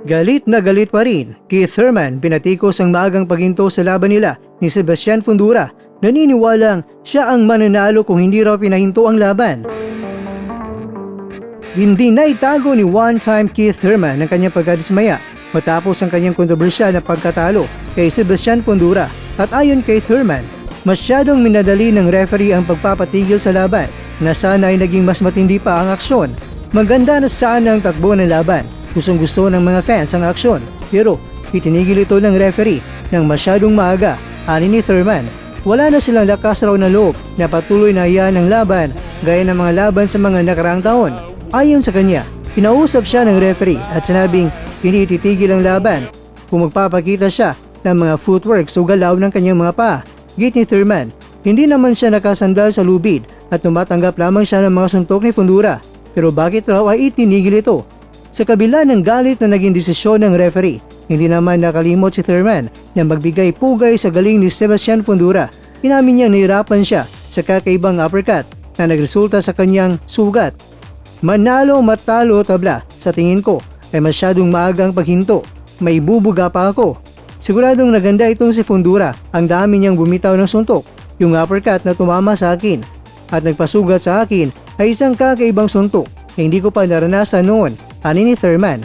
Galit na galit pa rin, Keith Thurman pinatikos ang maagang paghinto sa laban nila ni Sebastian Fundora. Naniniwalang siya ang mananalo kung hindi raw pinahinto ang laban. Hindi na itago ni one-time Keith Thurman ang kanyang pagkadismaya matapos ang kanyang kontrobersyal na pagkatalo kay Sebastian Fundora. At ayon kay Thurman, masyadong minadali ng referee ang pagpapatigil sa laban na sana ay naging mas matindi pa ang aksyon. Maganda na sana ang takbo ng laban. Gustong-gusto ng mga fans ang aksyon, pero itinigil ito ng referee ng masyadong maaga. Ani ni Thurman, wala na silang lakas raw na loob na patuloy na iyan ang laban gaya ng mga laban sa mga nakaraang taon. Ayon sa kanya, kinausap siya ng referee at sinabing hindi ititigil ang laban kung magpapakita siya ng mga footwork o galaw ng kanyang mga paa. Git ni Thurman, hindi naman siya nakasandal sa lubid at tumatanggap lamang siya ng mga suntok ni Fundora. Pero bakit raw ay itinigil ito? Sa kabila ng galit na naging desisyon ng referee, hindi naman nakalimot si Thurman na magbigay pugay sa galing ni Sebastian Fundora. Inamin niya nahirapan siya sa kakaibang uppercut na nagresulta sa kanyang sugat. Manalo, matalo, tabla. Sa tingin ko ay masyadong maagang paghinto. May bubuga pa ako. Siguradong naganda itong si Fundora. Ang dami niyang bumitaw ng suntok. Yung uppercut na tumama sa akin at nagpasugat sa akin ay isang kakaibang suntok na hindi ko pa naranasan noon. Ani ni Thurman.